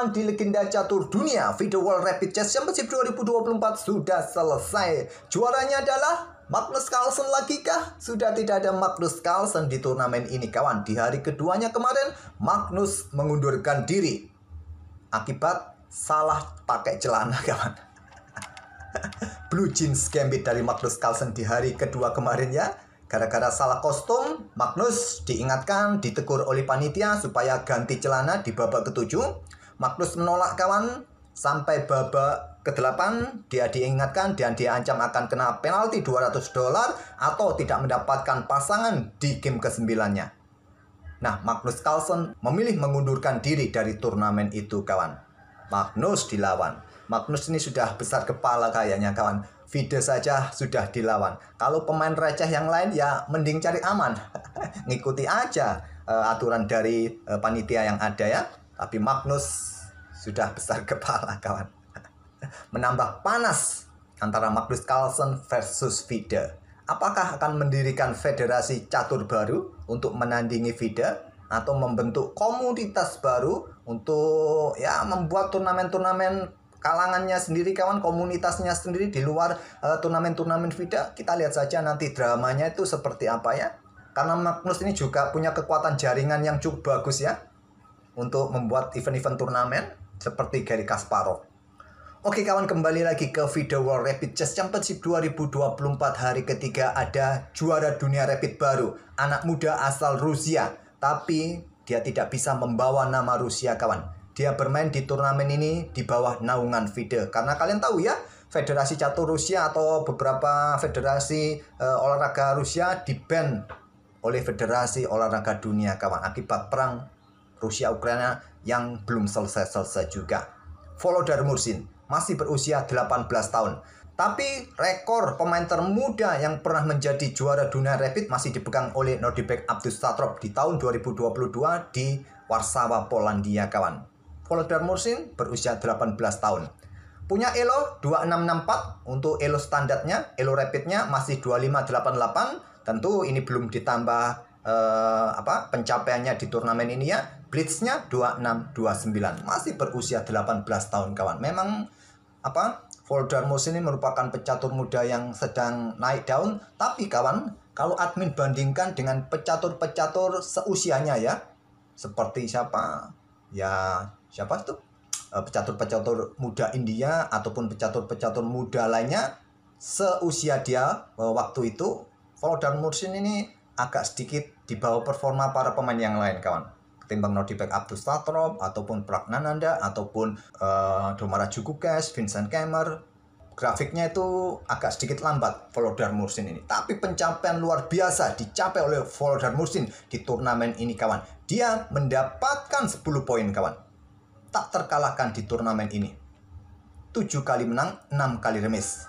kawan di legenda catur dunia. FIDE World Rapid Chess Championship 2024 sudah selesai. Juaranya adalah Magnus Carlsen lagi kah? Sudah tidak ada Magnus Carlsen di turnamen ini kawan. Di hari keduanya kemarin Magnus mengundurkan diri akibat salah pakai celana kawan. Blue Jeans Gambit dari Magnus Carlsen di hari kedua kemarin ya. Gara-gara salah kostum, Magnus diingatkan, ditegur oleh panitia supaya ganti celana di babak ke-7. Magnus menolak kawan, sampai babak ke-8 dia diingatkan dan diancam akan kena penalti $200 atau tidak mendapatkan pasangan di game ke-9-nya. Nah, Magnus Carlsen memilih mengundurkan diri dari turnamen itu kawan. Magnus dilawan. Magnus ini sudah besar kepala kayaknya kawan. FIDE saja sudah dilawan. Kalau pemain receh yang lain ya mending cari aman. Ngikuti aja aturan dari panitia yang ada ya. Tapi Magnus sudah besar kepala kawan. Menambah panas antara Magnus Carlsen versus FIDE. Apakah akan mendirikan federasi catur baru untuk menandingi FIDE? Atau membentuk komunitas baru untuk ya membuat turnamen-turnamen kalangannya sendiri kawan, komunitasnya sendiri di luar turnamen-turnamen FIDE. Kita lihat saja nanti dramanya itu seperti apa ya. Karena Magnus ini juga punya kekuatan jaringan yang cukup bagus ya untuk membuat event-event turnamen seperti Garry Kasparov. Oke kawan, kembali lagi ke FIDE World Rapid Chess Championship 2024 hari ketiga. Ada juara dunia rapid baru, anak muda asal Rusia, tapi dia tidak bisa membawa nama Rusia kawan. Dia bermain di turnamen ini di bawah naungan FIDE. Karena kalian tahu ya, Federasi Catur Rusia atau beberapa federasi olahraga Rusia di-ban oleh Federasi Olahraga Dunia kawan. Akibat perang Rusia-Ukraina yang belum selesai-selesai juga. Volodar Mursin masih berusia 18 tahun. Tapi rekor pemain termuda yang pernah menjadi juara dunia rapid masih dipegang oleh Nordibek Abdussatrov di tahun 2022 di Warsawa, Polandia kawan. Volodar Mursin berusia 18 tahun. Punya elo 2664 untuk elo standarnya, elo rapidnya masih 2588. Tentu ini belum ditambah pencapaiannya di turnamen ini ya. Blitznya 2629. Masih berusia 18 tahun kawan. Memang Volodar Mursin ini merupakan pecatur muda yang sedang naik daun. Tapi kawan, kalau admin bandingkan dengan pecatur-pecatur seusianya ya, seperti siapa? Ya, siapa itu? Pecatur-pecatur muda India ataupun pecatur-pecatur muda lainnya seusia dia waktu itu, Volodar Mursin ini agak sedikit di bawah performa para pemain yang lain kawan. Ketimbang Nordibek Abdussatrov ataupun Pragnananda ataupun Domara Djurgården, Vincent Keymer. Grafiknya itu agak sedikit lambat Volodar Mursin ini. Tapi pencapaian luar biasa dicapai oleh Volodar Mursin di turnamen ini kawan. Dia mendapatkan 10 poin kawan. Tak terkalahkan di turnamen ini. 7 kali menang, 6 kali remis.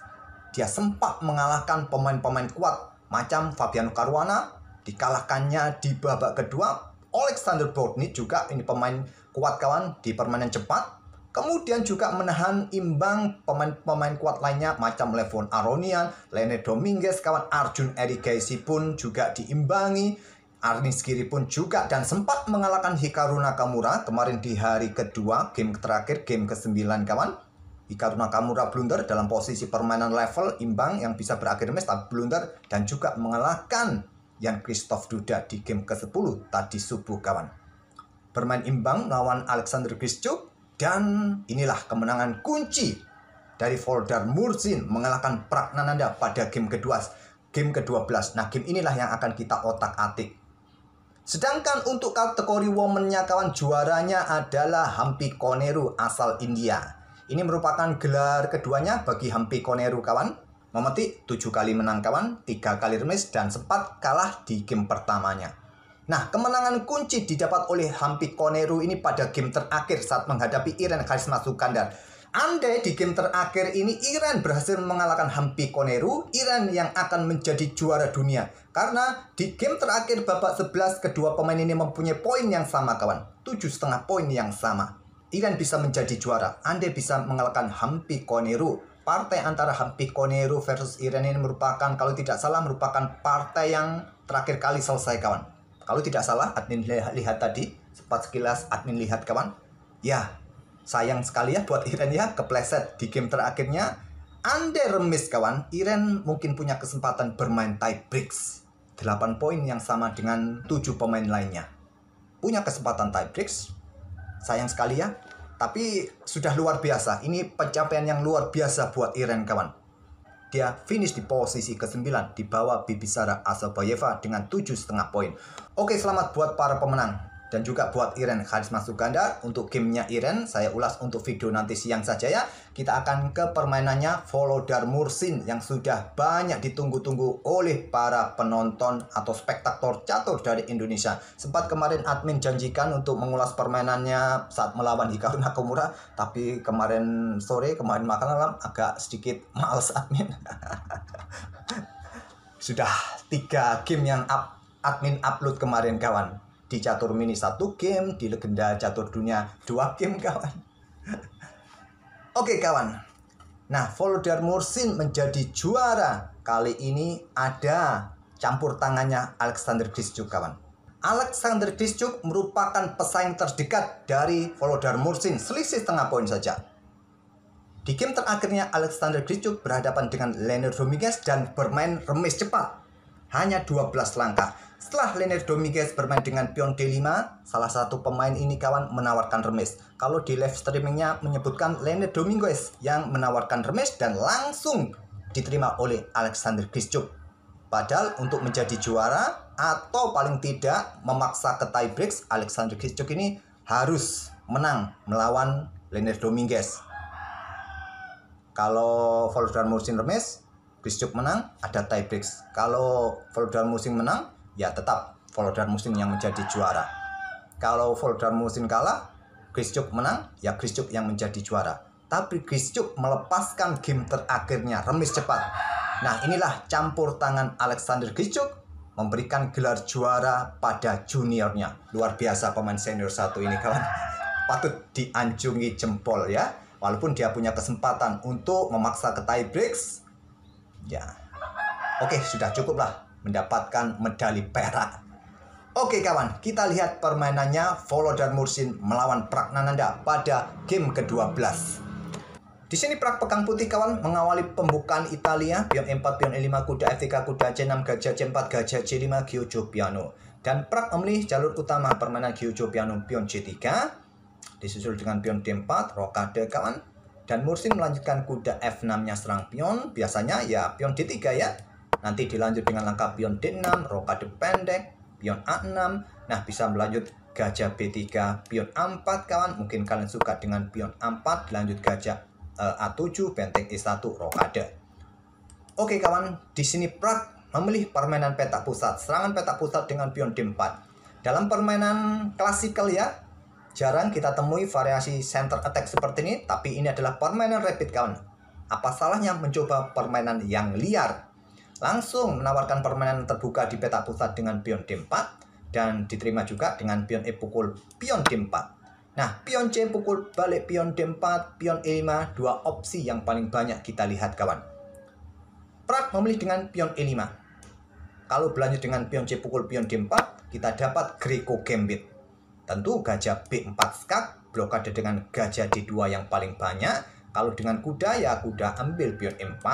Dia sempat mengalahkan pemain-pemain kuat macam Fabiano Caruana. Dikalahkannya di babak kedua. Alexander Brodnik juga ini pemain kuat kawan di permainan cepat. Kemudian juga menahan imbang pemain-pemain kuat lainnya macam Levon Aronian, Lene Dominguez, kawan Arjun Erigaisi pun juga diimbangi. Arnis Giri pun juga dan sempat mengalahkan Hikaru Nakamura kemarin di hari kedua, game terakhir, game ke-9 kawan. Hikaru Nakamura blunder dalam posisi permainan level imbang yang bisa berakhir match tapi blunder dan juga mengalahkan Jan Krzysztof Duda di game ke-10 tadi subuh kawan. Bermain imbang lawan Alexander Grischuk. Dan inilah kemenangan kunci dari Volodar Mursin mengalahkan Pragnananda pada game kedua, game ke-12. Nah, game inilah yang akan kita otak-atik. Sedangkan untuk kategori woman-nya kawan, juaranya adalah Hampi Koneru asal India. Ini merupakan gelar keduanya bagi Hampi Koneru kawan. Memetik 7 kali menang kawan, 3 kali remis dan sempat kalah di game pertamanya. Nah, kemenangan kunci didapat oleh Hampi Koneru ini pada game terakhir saat menghadapi Iren Karisma Sukandar. Andai di game terakhir ini Iren berhasil mengalahkan Hampi Koneru, Iren yang akan menjadi juara dunia. Karena di game terakhir babak 11 kedua pemain ini mempunyai poin yang sama kawan. 7,5 poin yang sama. Iren bisa menjadi juara. Andai bisa mengalahkan Hampi Koneru. Partai antara Hampi Koneru versus Iren ini merupakan, kalau tidak salah, merupakan partai yang terakhir kali selesai kawan. Kalau tidak salah, admin lihat tadi, sempat sekilas admin lihat kawan. Ya, Sayang sekali ya buat Iren ya, kepleset di game terakhirnya. Andai remis kawan, Iren mungkin punya kesempatan bermain tie breaks. 8 poin yang sama dengan 7 pemain lainnya. Punya kesempatan tie breaks. Sayang sekali ya. Tapi sudah luar biasa. Ini pencapaian yang luar biasa buat Iren kawan. Dia finish di posisi ke-9 di bawah Bibisara Asabayeva dengan 7,5 poin. Oke, selamat buat para pemenang. Dan juga buat Iren Karisma Suganda. Untuk gamenya Iren saya ulas untuk video nanti siang saja ya. Kita akan ke permainannya Volodar Mursin yang sudah banyak ditunggu-tunggu oleh para penonton atau spektator catur dari Indonesia. Sempat kemarin admin janjikan untuk mengulas permainannya saat melawan Hikaru Nakamura, tapi kemarin sore, kemarin malam agak sedikit males admin. Sudah 3 game yang admin upload kemarin kawan. Di catur mini 1 game, di legenda catur dunia 2 game kawan. Oke kawan. Nah, Volodar Mursin menjadi juara. Kali ini ada campur tangannya Alexander Grischuk kawan. Alexander Grischuk merupakan pesaing terdekat dari Volodar Mursin, selisih setengah poin saja. Di game terakhirnya Alexander Grischuk berhadapan dengan Leonard Dominguez dan bermain remis cepat. Hanya 12 langkah. Setelah Leonard Dominguez bermain dengan pion D5, salah satu pemain ini kawan menawarkan remis. Kalau di live streamingnya menyebutkan Leonard Dominguez yang menawarkan remis dan langsung diterima oleh Alexander Grischuk. Padahal untuk menjadi juara atau paling tidak memaksa ke tie breaks, Alexander Grischuk ini harus menang melawan Leonard Dominguez. Kalau Volodar Mursin remis, Grischuk menang, ada tie breaks. Kalau Volodar Mursin menang, ya tetap Volodar Mursin yang menjadi juara. Kalau Volodar Mursin kalah, Grischuk menang, ya Grischuk yang menjadi juara. Tapi Grischuk melepaskan game terakhirnya remis cepat. Nah, inilah campur tangan Alexander Grischuk memberikan gelar juara pada juniornya. Luar biasa pemain senior 1 ini kawan. Patut dianjungi jempol ya. Walaupun dia punya kesempatan untuk memaksa ke tie breaks, ya oke, sudah cukup lah mendapatkan medali perak. Oke kawan, kita lihat permainannya Volodar Mursin melawan Pragnananda pada game ke-12. Di sini Prak Pegang Putih kawan mengawali pembukaan Italia, pion E4, pion E5, kuda F3, kuda C6, gajah C4, gajah C5, Giojo piano. Dan Prak memilih jalur utama permainan Giojo piano, pion C3, disusul dengan pion D4, rokade kawan. Dan Mursin melanjutkan kuda F6-nya serang pion, biasanya ya pion D3 ya. Nanti dilanjut dengan langkah pion D6, rokade pendek, pion A6. Nah, bisa melanjut gajah B3, pion A4 kawan. Mungkin kalian suka dengan pion A4, dilanjut gajah A7, benteng E1, rokade. Oke kawan, di sini Prak memilih permainan petak pusat, serangan petak pusat dengan pion D4. Dalam permainan klasikal ya, jarang kita temui variasi center attack seperti ini, tapi ini adalah permainan rapid kawan. Apa salahnya mencoba permainan yang liar? Langsung menawarkan permainan terbuka di petak pusat dengan pion D4 dan diterima juga dengan pion E pukul pion D4. Nah, pion C pukul balik pion D4, pion E5, 2 opsi yang paling banyak kita lihat kawan. Prak memilih dengan pion E5. Kalau berlanjut dengan pion C pukul pion D4, kita dapat Greco Gambit. Tentu gajah B4 skak, blokade dengan gajah D2 yang paling banyak. Kalau dengan kuda ya kuda ambil pion E4.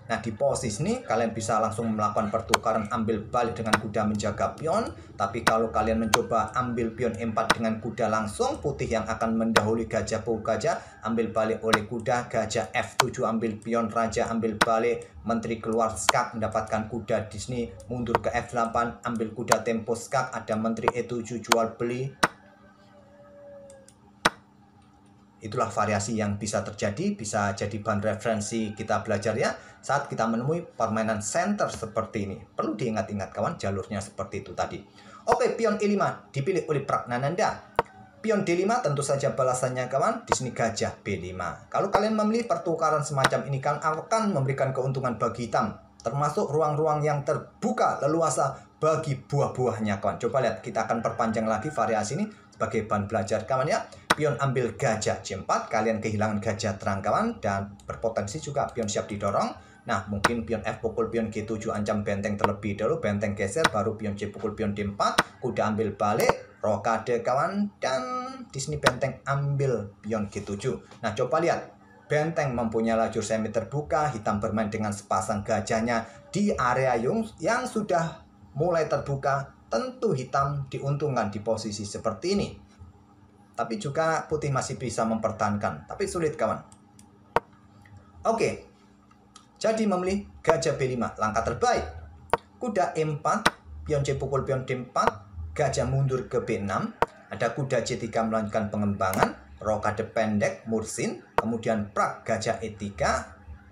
Nah, di posisi ini kalian bisa langsung melakukan pertukaran ambil balik dengan kuda menjaga pion. Tapi kalau kalian mencoba ambil pion E4 dengan kuda langsung, putih yang akan mendahului gajah pukul gajah ambil balik oleh kuda, gajah F7 ambil pion, raja ambil balik, menteri keluar skak mendapatkan kuda di sini, mundur ke F8 ambil kuda tempo skak, ada menteri E7 jual beli. Itulah variasi yang bisa terjadi, bisa jadi bahan referensi kita belajar ya saat kita menemui permainan center seperti ini. Perlu diingat-ingat kawan, jalurnya seperti itu tadi. Oke, pion E5 dipilih oleh Pragnananda. Pion D5 tentu saja balasannya kawan, di sini gajah B5. Kalau kalian memilih pertukaran semacam ini kan akan memberikan keuntungan bagi hitam, termasuk ruang-ruang yang terbuka leluasa bagi buah-buahnya kawan. Coba lihat, kita akan perpanjang lagi variasi ini sebagai bahan belajar kawan ya. Pion ambil gajah C4, kalian kehilangan gajah terang kawan, dan berpotensi juga pion siap didorong. Nah, mungkin pion F pukul pion G7 ancam benteng terlebih dahulu, benteng geser, baru pion C pukul pion D4, kuda ambil balik, rokade kawan, dan Di sini benteng ambil pion G7. Nah, coba lihat. Benteng mempunyai lajur semi terbuka, hitam bermain dengan sepasang gajahnya di area yang sudah mulai terbuka. Tentu hitam diuntungkan di posisi seperti ini. Tapi juga putih masih bisa mempertahankan, tapi sulit kawan. Oke, jadi memilih gajah B5, langkah terbaik. Kuda E4, pion C pukul pion D4, gajah mundur ke B6, ada kuda C3 melanjutkan pengembangan, rokade pendek, mursin, kemudian prak gajah E3,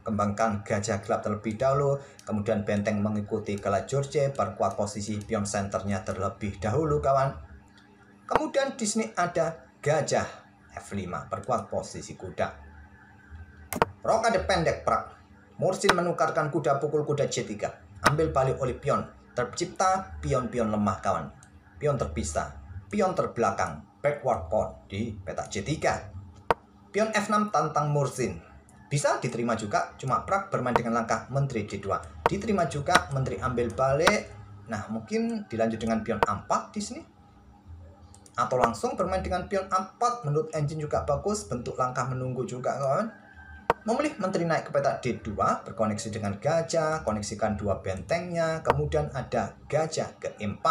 kembangkan gajah gelap terlebih dahulu, kemudian benteng mengikuti ke lajur C, perkuat posisi pion senternya terlebih dahulu kawan. Kemudian di sini ada gajah F5, perkuat posisi kuda. Rokade pendek prak, mursin menukarkan kuda pukul kuda C3, ambil balik oleh pion, tercipta pion-pion lemah kawan, pion terpisah, pion terbelakang, backward pawn di petak C3. Pion F6 tantang mursin, bisa diterima juga, cuma prak bermain dengan langkah menteri D2, diterima juga menteri ambil balik. Nah, mungkin dilanjut dengan pion A4 di sini, atau langsung bermain dengan pion A4. Menurut engine juga bagus, bentuk langkah menunggu juga kawan. Memilih menteri naik ke petak D2, berkoneksi dengan gajah, koneksikan dua bentengnya, kemudian ada gajah ke E4.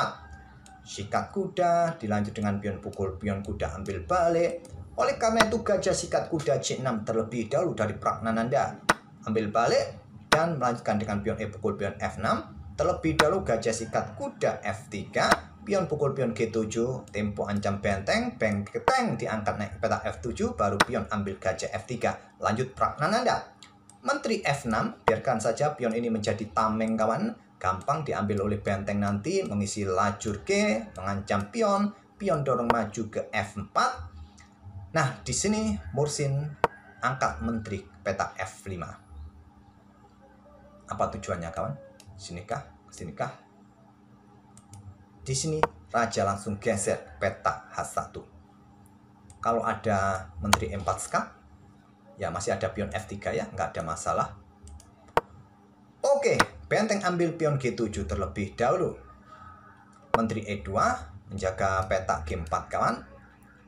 Sikat kuda, dilanjut dengan pion pukul pion kuda ambil balik. Oleh karena itu gajah sikat kuda C6 terlebih dahulu dari Pragnananda. Ambil balik dan melanjutkan dengan pion E pukul pion F6. Terlebih dahulu gajah sikat kuda F3, pion pukul pion G7, tempo ancam benteng, benteng diangkat naik ke petak F7, baru pion ambil gajah F3. Lanjut Pragnananda. Menteri F6, biarkan saja pion ini menjadi tameng kawan, gampang diambil oleh benteng nanti, mengisi lajur G, mengancam pion, pion dorong maju ke F4. Nah, di sini mursin angkat menteri petak F5. Apa tujuannya kawan? Sinikah? Sinikah? Di sini raja langsung geser petak H1. Kalau ada menteri E4 skak, ya masih ada pion F3 ya, nggak ada masalah. Oke, benteng ambil pion G7 terlebih dahulu. Menteri E2 menjaga petak G4 kawan.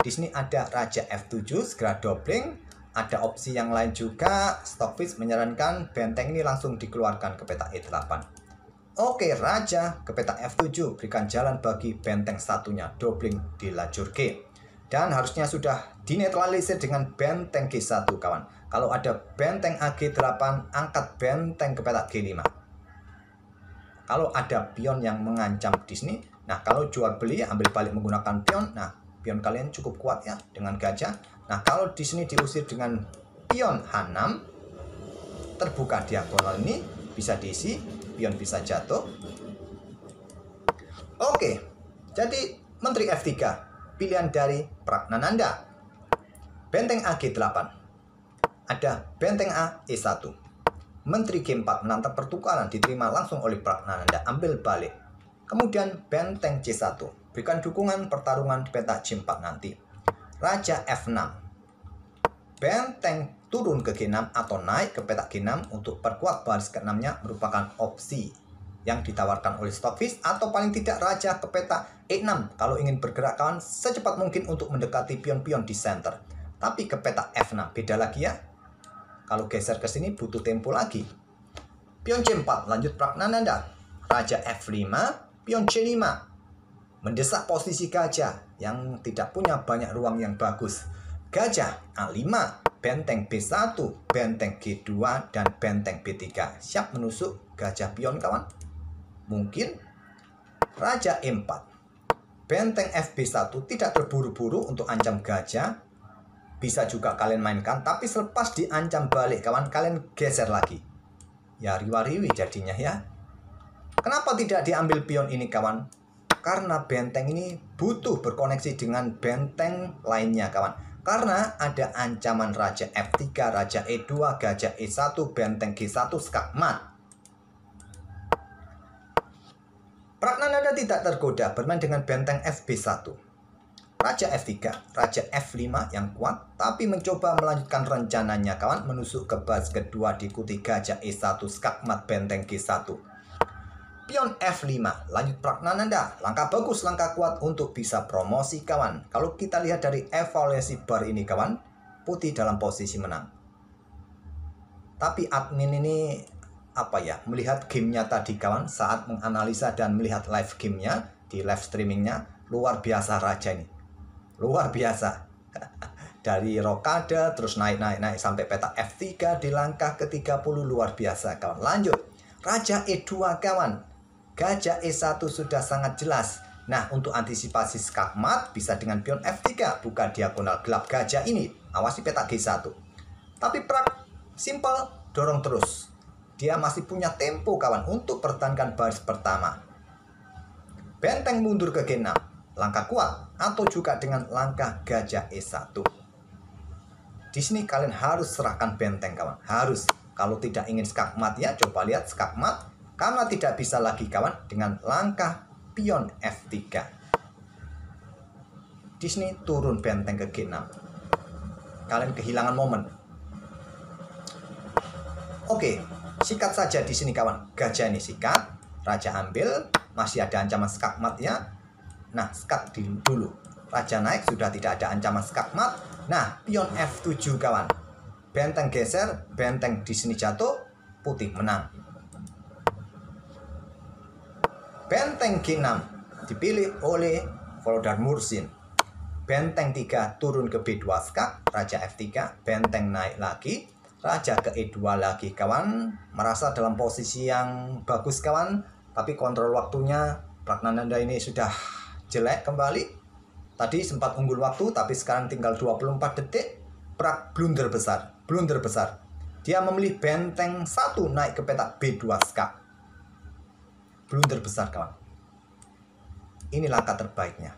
Di sini ada raja F7 segera dobling. Ada opsi yang lain juga. Stockfish menyarankan benteng ini langsung dikeluarkan ke petak E8. Oke, raja ke petak F7, berikan jalan bagi benteng satunya, dobling di lajur G. Dan harusnya sudah dinetralisir dengan benteng G1 kawan. Kalau ada benteng AG8, angkat benteng ke petak G5. Kalau ada pion yang mengancam di sini, nah kalau jual beli ambil balik menggunakan pion, nah pion kalian cukup kuat ya dengan gajah. Nah kalau di sini diusir dengan pion H6, terbuka diagonal ini bisa diisi, pion bisa jatuh. Oke, jadi menteri F3 pilihan dari Pragnananda. Benteng AG8, ada benteng A E1. Menteri G4 menantang pertukaran, diterima langsung oleh Pragnananda, ambil balik. Kemudian benteng C1, berikan dukungan pertarungan di petak C4 nanti. Raja F6, benteng turun ke G6 atau naik ke petak G6 untuk perkuat baris ke-6-nya merupakan opsi yang ditawarkan oleh Stockfish, atau paling tidak raja ke petak E6 kalau ingin bergerak kawan secepat mungkin untuk mendekati pion-pion di center. Tapi ke petak F6 beda lagi ya. Kalau geser ke sini butuh tempo lagi. Pion C4 lanjut Pragnananda. Raja F5, pion C5. Mendesak posisi gajah yang tidak punya banyak ruang yang bagus. Gajah A5, benteng B1, benteng G2, dan benteng B3. Siap menusuk gajah pion kawan? Mungkin Raja E4, benteng FB1 tidak terburu-buru untuk ancam gajah. Bisa juga kalian mainkan, tapi selepas diancam balik kawan, kalian geser lagi. Ya riwa-riwi jadinya ya. Kenapa tidak diambil pion ini kawan? Karena benteng ini butuh berkoneksi dengan benteng lainnya kawan. Karena ada ancaman Raja F3, Raja E2, Gajah E1, benteng G1, skak mat. Pragnananda tidak tergoda bermain dengan benteng FB1. Raja F3, Raja F5 yang kuat, tapi mencoba melanjutkan rencananya kawan, menusuk ke baris kedua diikuti Gajah E1, skak mat benteng G1. pion F5. Lanjut Pragnananda. Langkah bagus, langkah kuat untuk bisa promosi kawan. Kalau kita lihat dari evaluasi bar ini kawan, putih dalam posisi menang. Tapi admin ini melihat gamenya tadi kawan, saat menganalisa dan melihat live gamenya di live streamingnya, luar biasa Raja ini. Luar biasa. Dari rokade terus naik sampai petak F3 di langkah ke-30, luar biasa kawan. Lanjut. Raja E2 kawan. Gajah E1 sudah sangat jelas. Nah, untuk antisipasi skakmat bisa dengan pion F3, buka diagonal gelap gajah ini. Awasi petak G1. Tapi simple, dorong terus. Dia masih punya tempo kawan untuk pertahankan baris pertama. Benteng mundur ke G6. Langkah kuat atau juga dengan langkah gajah E1. Di sini kalian harus serahkan benteng kawan. Harus. Kalau tidak ingin skakmat ya, coba lihat skakmat. Karena tidak bisa lagi kawan dengan langkah pion F3. Di sini turun benteng ke G6. Kalian kehilangan momen. Oke, sikat saja di sini kawan. Gajah ini sikat, raja ambil, masih ada ancaman skakmat ya. Nah, skat dulu. Raja naik, sudah tidak ada ancaman skakmat. Nah, pion F7 kawan. Benteng geser, benteng di sini jatuh, putih menang. Benteng G6 dipilih oleh Volodar Mursin. Benteng 3 turun ke B2 skak, raja F3, benteng naik lagi, raja ke E2 lagi kawan. Merasa dalam posisi yang bagus kawan, tapi kontrol waktunya Pragnananda ini sudah jelek kembali. Tadi sempat unggul waktu, tapi sekarang tinggal 24 detik. Blunder besar. Dia memilih benteng 1 naik ke petak B2 skak. Blunder besar kawan. Ini langkah terbaiknya.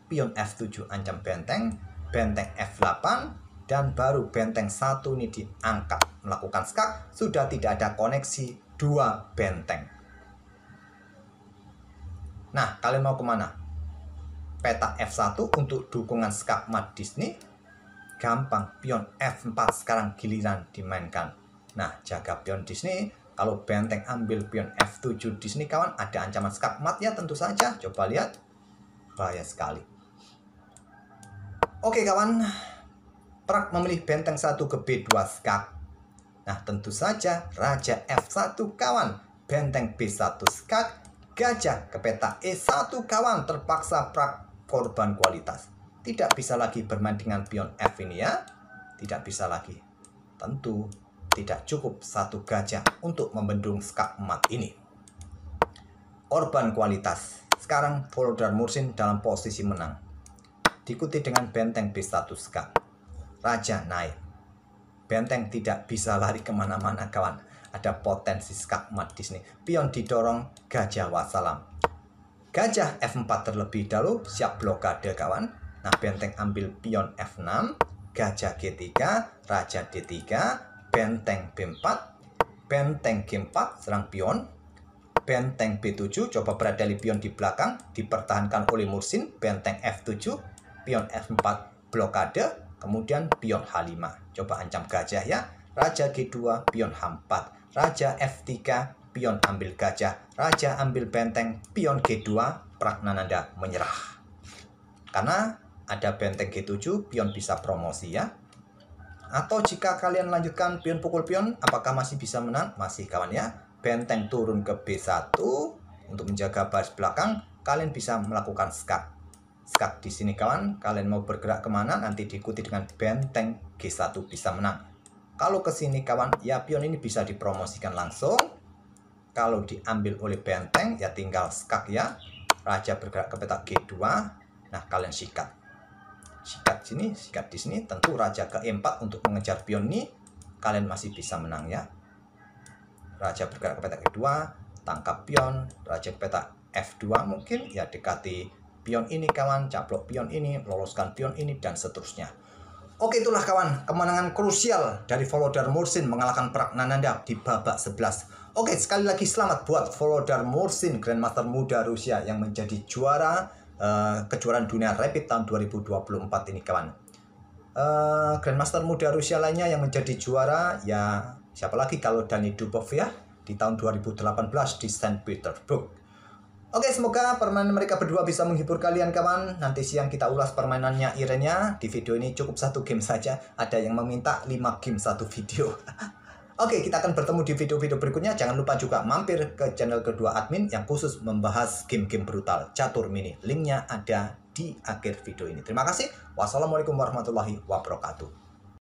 Pion F7 ancam benteng F8, dan baru benteng 1 ini diangkat. Melakukan skak, sudah tidak ada koneksi 2 benteng. Nah, kalian mau kemana? Petak F1 untuk dukungan skakmat di sini. Gampang, pion F4 sekarang giliran dimainkan. Nah, jaga pion di sini. Kalau benteng ambil pion F7 di sini kawan, ada ancaman skakmat ya tentu saja. Coba lihat. Bahaya sekali. Oke kawan. Prak memilih benteng 1 ke B2 skak. Nah, tentu saja raja F1 kawan. Benteng B1 skak. Gajah ke petak E1 kawan. Terpaksa Prak korban kualitas. Tidak bisa lagi bermain dengan pion F ini ya. Tidak bisa lagi. Tentu tidak cukup satu gajah untuk membendung skakmat ini. Korban kualitas. Sekarang Volodar Mursin dalam posisi menang. Diikuti dengan benteng B1 skak. Raja naik. Benteng tidak bisa lari kemana-mana kawan. Ada potensi skakmat di sini. Pion didorong, gajah wassalam. Gajah F4 terlebih dahulu, siap blokade kawan. Nah, benteng ambil pion F6, gajah G3, raja D3, benteng B4, benteng G4, serang pion, benteng B7, coba beradali pion di belakang, dipertahankan oleh Mursin, benteng F7, pion F4, blokade, kemudian pion H5, coba ancam gajah ya, raja G2, pion H4, raja F3, pion ambil gajah, raja ambil benteng, pion G2, Pragnananda menyerah. Karena ada benteng G7, pion bisa promosi ya. Atau jika kalian lanjutkan pion pukul pion, apakah masih bisa menang? Masih kawan ya. Benteng turun ke B1 untuk menjaga baris belakang. Kalian bisa melakukan skak. Skak di sini kawan. Kalian mau bergerak kemana? Nanti diikuti dengan benteng G1 bisa menang. Kalau ke sini kawan, ya pion ini bisa dipromosikan langsung. Kalau diambil oleh benteng, ya tinggal skak ya. Raja bergerak ke petak G2. Nah, kalian sikat. Sikat sini, sikat di sini. Tentu raja ke E4 untuk mengejar pion ini. Kalian masih bisa menang ya. Raja bergerak ke petak E2, tangkap pion. Raja ke petak F2 mungkin. Ya dekati pion ini kawan. Caplok pion ini, loloskan pion ini, dan seterusnya. Oke, itulah kawan. Kemenangan krusial dari Volodar Mursin mengalahkan Pragnananda di babak 11. Oke, sekali lagi selamat buat Volodar Mursin, Grandmaster muda Rusia yang menjadi juara kejuaraan dunia Rapid tahun 2024 ini kawan. Grandmaster muda Rusia lainnya yang menjadi juara ya siapa lagi kalau Dani Dubov ya. di tahun 2018 di Saint Petersburg. Oke, semoga permainan mereka berdua bisa menghibur kalian kawan. Nanti siang kita ulas permainannya Irene-nya. Di video ini cukup 1 game saja. Ada yang meminta 5 game 1 video. Oke, kita akan bertemu di video-video berikutnya. Jangan lupa juga mampir ke channel kedua admin yang khusus membahas game-game brutal catur mini. Linknya ada di akhir video ini. Terima kasih. Wassalamualaikum warahmatullahi wabarakatuh.